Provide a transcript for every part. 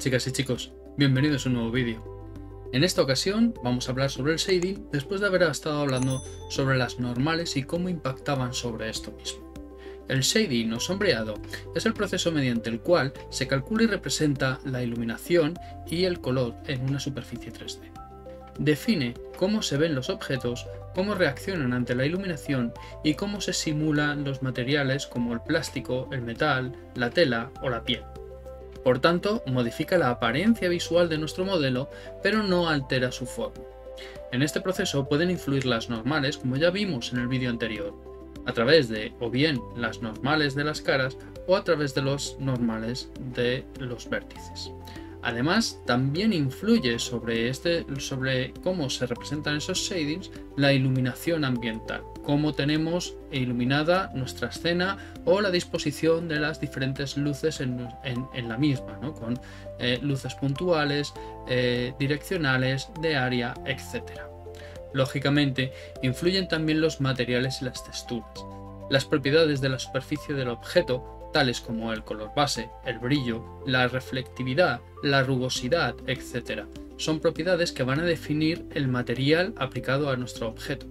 Chicas y chicos, bienvenidos a un nuevo vídeo. En esta ocasión vamos a hablar sobre el shading después de haber estado hablando sobre las normales y cómo impactaban sobre esto mismo. El shading o sombreado es el proceso mediante el cual se calcula y representa la iluminación y el color en una superficie 3D. Define cómo se ven los objetos, cómo reaccionan ante la iluminación y cómo se simulan los materiales como el plástico, el metal, la tela o la piel. Por tanto, modifica la apariencia visual de nuestro modelo, pero no altera su forma. En este proceso pueden influir las normales, como ya vimos en el vídeo anterior, a través de o bien las normales de las caras o a través de los normales de los vértices. Además, también influye sobre cómo se representan esos shadings la iluminación ambiental, cómo tenemos iluminada nuestra escena o la disposición de las diferentes luces en la misma, ¿no? Con luces puntuales, direccionales, de área, etc. Lógicamente, influyen también los materiales y las texturas. Las propiedades de la superficie del objeto, tales como el color base, el brillo, la reflectividad, la rugosidad, etc., son propiedades que van a definir el material aplicado a nuestro objeto.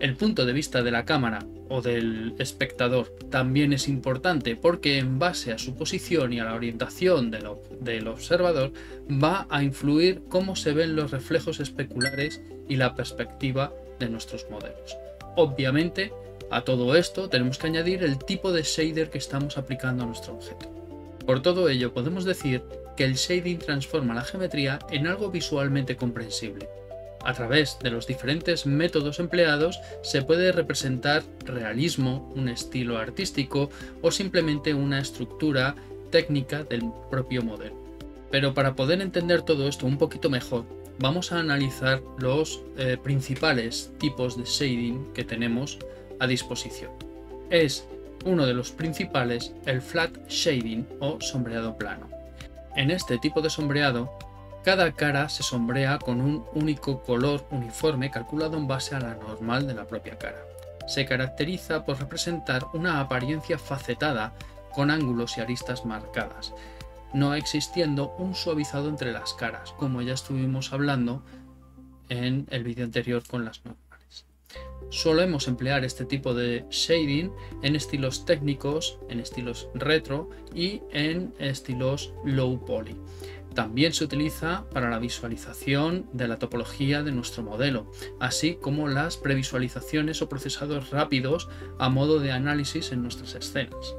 El punto de vista de la cámara o del espectador también es importante porque en base a su posición y a la orientación del observador va a influir cómo se ven los reflejos especulares y la perspectiva de nuestros modelos. Obviamente, a todo esto tenemos que añadir el tipo de shader que estamos aplicando a nuestro objeto. Por todo ello podemos decir que el shading transforma la geometría en algo visualmente comprensible. A través de los diferentes métodos empleados se puede representar realismo, un estilo artístico o simplemente una estructura técnica del propio modelo. Pero para poder entender todo esto un poquito mejor, vamos a analizar los principales tipos de shading que tenemos a disposición. Es uno de los principales el flat shading o sombreado plano. En este tipo de sombreado, cada cara se sombrea con un único color uniforme calculado en base a la normal de la propia cara. Se caracteriza por representar una apariencia facetada con ángulos y aristas marcadas, no existiendo un suavizado entre las caras, como ya estuvimos hablando en el vídeo anterior con las normales. Solemos emplear este tipo de shading en estilos técnicos, en estilos retro y en estilos low poly. También se utiliza para la visualización de la topología de nuestro modelo, así como las previsualizaciones o procesados rápidos a modo de análisis en nuestras escenas.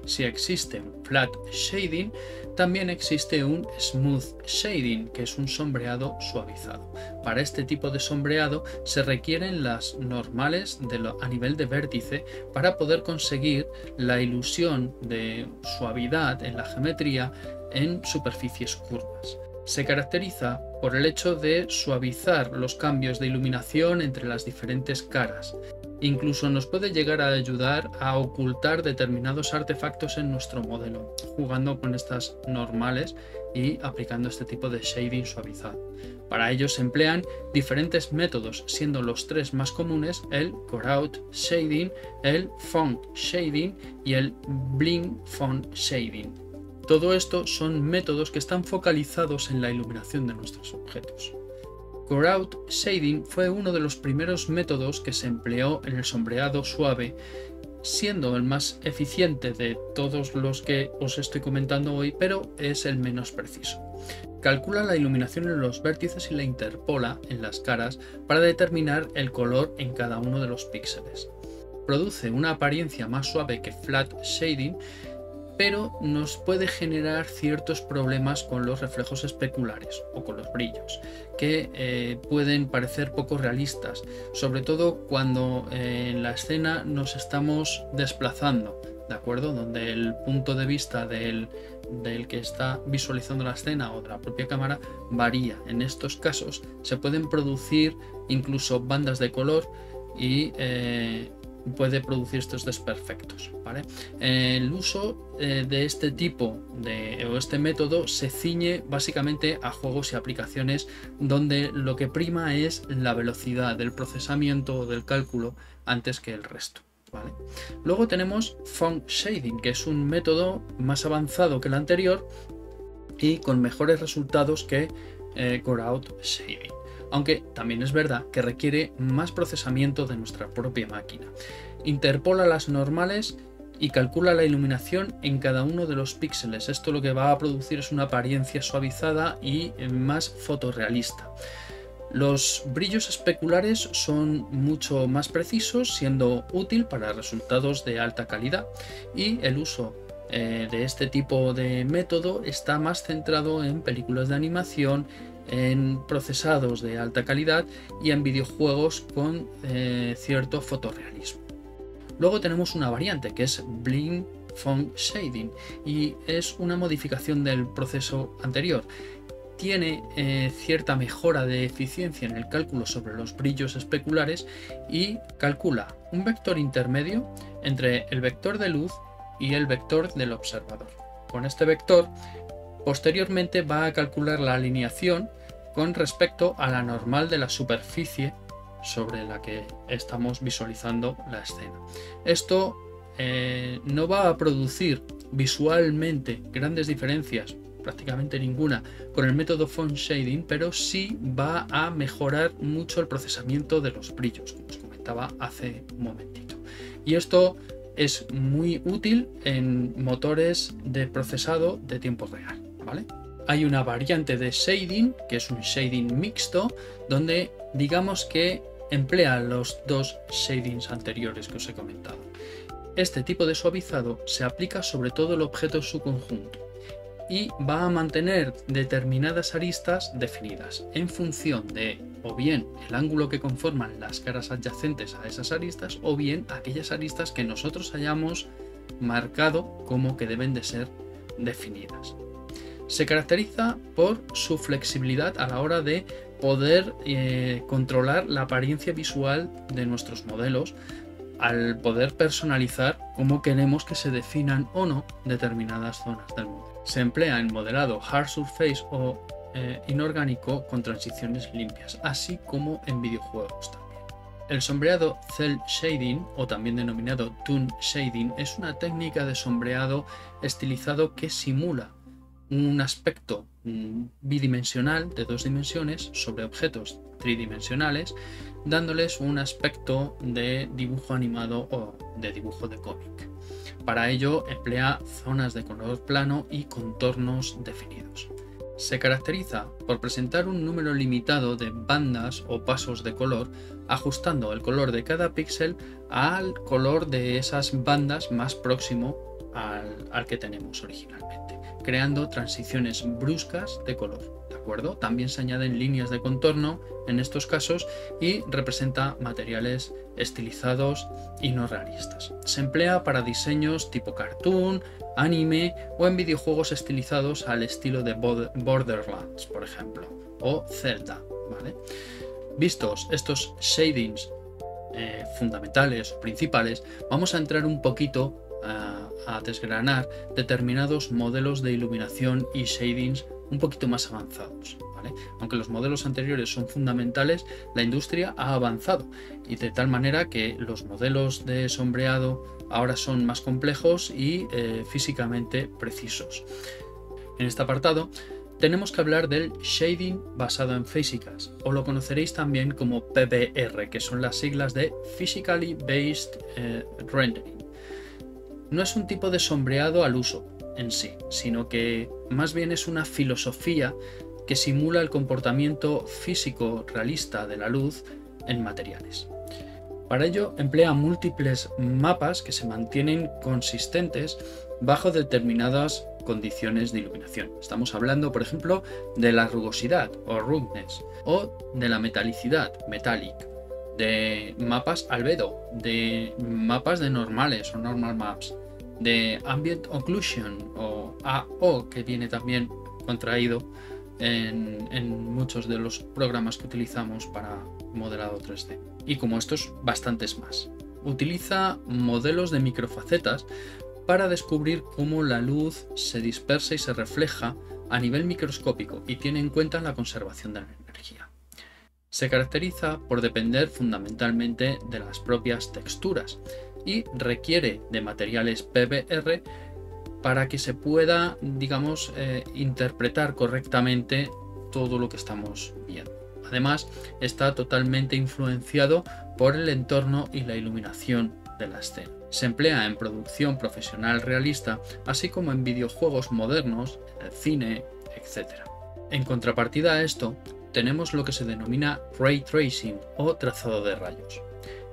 Si existe un flat shading, también existe un smooth shading, que es un sombreado suavizado. Para este tipo de sombreado se requieren las normales a nivel de vértice para poder conseguir la ilusión de suavidad en la geometría en superficies curvas. Se caracteriza por el hecho de suavizar los cambios de iluminación entre las diferentes caras. Incluso nos puede llegar a ayudar a ocultar determinados artefactos en nuestro modelo, jugando con estas normales y aplicando este tipo de shading suavizado. Para ello se emplean diferentes métodos, siendo los tres más comunes el Core-Out Shading, el Font Shading y el Blink Font Shading. Todo esto son métodos que están focalizados en la iluminación de nuestros objetos. Core-Out Shading fue uno de los primeros métodos que se empleó en el sombreado suave, siendo el más eficiente de todos los que os estoy comentando hoy, pero es el menos preciso. Calcula la iluminación en los vértices y la interpola en las caras para determinar el color en cada uno de los píxeles. Produce una apariencia más suave que Flat Shading, pero nos puede generar ciertos problemas con los reflejos especulares o con los brillos, que pueden parecer poco realistas, sobre todo cuando en la escena nos estamos desplazando, ¿de acuerdo? Donde el punto de vista del que está visualizando la escena o de la propia cámara varía. En estos casos se pueden producir incluso bandas de color y puede producir estos desperfectos, ¿vale? El uso de este tipo o este método se ciñe básicamente a juegos y aplicaciones donde lo que prima es la velocidad del procesamiento o del cálculo antes que el resto, ¿vale? Luego tenemos Font Shading, que es un método más avanzado que el anterior y con mejores resultados que Curout Shading. Aunque también es verdad que requiere más procesamiento de nuestra propia máquina. Interpola las normales y calcula la iluminación en cada uno de los píxeles. Esto lo que va a producir es una apariencia suavizada y más fotorrealista. Los brillos especulares son mucho más precisos, siendo útil para resultados de alta calidad, y el uso de este tipo de método está más centrado en películas de animación, en procesados de alta calidad y en videojuegos con cierto fotorrealismo. Luego tenemos una variante que es Blink Fog Shading y es una modificación del proceso anterior. Tiene cierta mejora de eficiencia en el cálculo sobre los brillos especulares y calcula un vector intermedio entre el vector de luz y el vector del observador. Con este vector, posteriormente va a calcular la alineación con respecto a la normal de la superficie sobre la que estamos visualizando la escena. Esto no va a producir visualmente grandes diferencias, prácticamente ninguna, con el método Fog Shading, pero sí va a mejorar mucho el procesamiento de los brillos, como os comentaba hace un momentito. Y esto es muy útil en motores de procesado de tiempo real, ¿vale? Hay una variante de shading, que es un shading mixto, donde digamos que emplea los dos shadings anteriores que os he comentado. Este tipo de suavizado se aplica sobre todo el objeto en su conjunto y va a mantener determinadas aristas definidas en función de o bien el ángulo que conforman las caras adyacentes a esas aristas o bien aquellas aristas que nosotros hayamos marcado como que deben de ser definidas. Se caracteriza por su flexibilidad a la hora de poder controlar la apariencia visual de nuestros modelos al poder personalizar cómo queremos que se definan o no determinadas zonas del modelo. Se emplea en modelado hard surface o inorgánico con transiciones limpias, así como en videojuegos también. El sombreado cel shading, o también denominado toon shading, es una técnica de sombreado estilizado que simula un aspecto bidimensional de 2 dimensiones sobre objetos tridimensionales, dándoles un aspecto de dibujo animado o de dibujo de cómic. Para ello emplea zonas de color plano y contornos definidos. Se caracteriza por presentar un número limitado de bandas o pasos de color, ajustando el color de cada píxel al color de esas bandas más próximo al que tenemos originalmente, creando transiciones bruscas de color. ¿De acuerdo? También se añaden líneas de contorno en estos casos y representa materiales estilizados y no realistas. Se emplea para diseños tipo cartoon, anime o en videojuegos estilizados al estilo de Borderlands, por ejemplo, o Zelda, ¿vale? Vistos estos shadings fundamentales o principales, vamos a entrar un poquito a desgranar determinados modelos de iluminación y shadings un poquito más avanzados, ¿vale? Aunque los modelos anteriores son fundamentales, la industria ha avanzado y de tal manera que los modelos de sombreado ahora son más complejos y físicamente precisos. En este apartado tenemos que hablar del shading basado en físicas, o lo conoceréis también como PBR, que son las siglas de Physically Based Rendering. No es un tipo de sombreado al uso en sí, sino que más bien es una filosofía que simula el comportamiento físico realista de la luz en materiales. Para ello emplea múltiples mapas que se mantienen consistentes bajo determinadas condiciones de iluminación. Estamos hablando, por ejemplo, de la rugosidad o roughness, o de la metalicidad, metallic, de mapas albedo, de mapas de normales o normal maps, de ambient occlusion o AO, que viene también contraído en muchos de los programas que utilizamos para modelado 3D. Y como estos, bastantes más. Utiliza modelos de microfacetas para descubrir cómo la luz se dispersa y se refleja a nivel microscópico y tiene en cuenta la conservación de la energía. Se caracteriza por depender fundamentalmente de las propias texturas y requiere de materiales PBR para que se pueda, digamos, interpretar correctamente todo lo que estamos viendo. Además, está totalmente influenciado por el entorno y la iluminación de la escena. Se emplea en producción profesional realista, así como en videojuegos modernos, en el cine, etc. En contrapartida a esto, tenemos lo que se denomina Ray Tracing o trazado de rayos.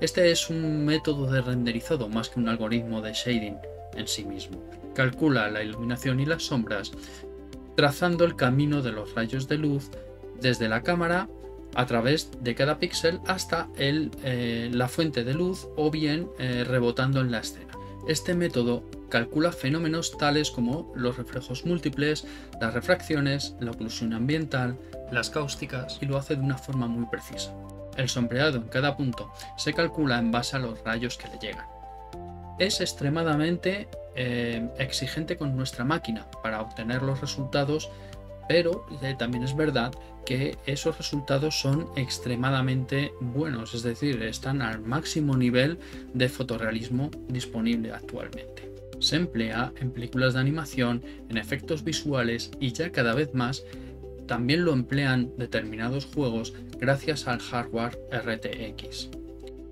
Este es un método de renderizado más que un algoritmo de shading en sí mismo. Calcula la iluminación y las sombras, trazando el camino de los rayos de luz desde la cámara a través de cada píxel hasta la fuente de luz o bien rebotando en la escena. Este método calcula fenómenos tales como los reflejos múltiples, las refracciones, la oclusión ambiental, las cáusticas y lo hace de una forma muy precisa. El sombreado en cada punto se calcula en base a los rayos que le llegan. Es extremadamente exigente con nuestra máquina para obtener los resultados, pero también es verdad que esos resultados son extremadamente buenos, es decir, están al máximo nivel de fotorrealismo disponible actualmente. Se emplea en películas de animación, en efectos visuales y ya cada vez más también lo emplean determinados juegos gracias al hardware RTX.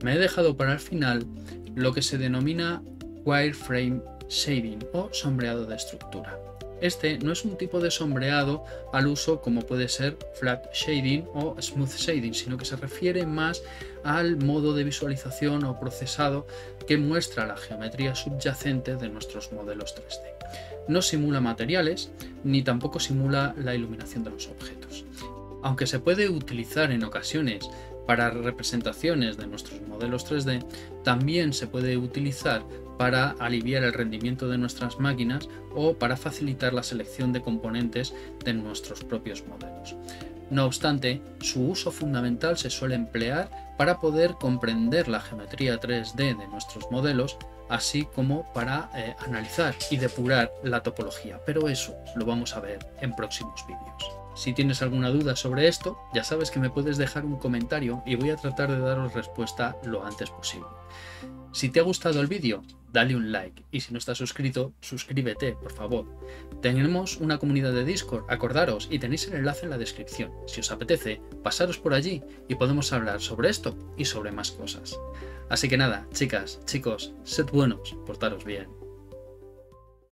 Me he dejado para el final lo que se denomina wireframe shading o sombreado de estructura. Este no es un tipo de sombreado al uso como puede ser flat shading o smooth shading, sino que se refiere más al modo de visualización o procesado que muestra la geometría subyacente de nuestros modelos 3D. No simula materiales ni tampoco simula la iluminación de los objetos. Aunque se puede utilizar en ocasiones para representaciones de nuestros modelos 3D, también se puede utilizar para aliviar el rendimiento de nuestras máquinas o para facilitar la selección de componentes de nuestros propios modelos. No obstante, su uso fundamental se suele emplear para poder comprender la geometría 3D de nuestros modelos, así como para analizar y depurar la topología, pero eso lo vamos a ver en próximos vídeos. Si tienes alguna duda sobre esto, ya sabes que me puedes dejar un comentario y voy a tratar de daros respuesta lo antes posible. Si te ha gustado el vídeo, dale un like y si no estás suscrito, suscríbete, por favor. Tenemos una comunidad de Discord, acordaros, y tenéis el enlace en la descripción. Si os apetece, pasaros por allí y podemos hablar sobre esto y sobre más cosas. Así que nada, chicas, chicos, sed buenos, portaros bien.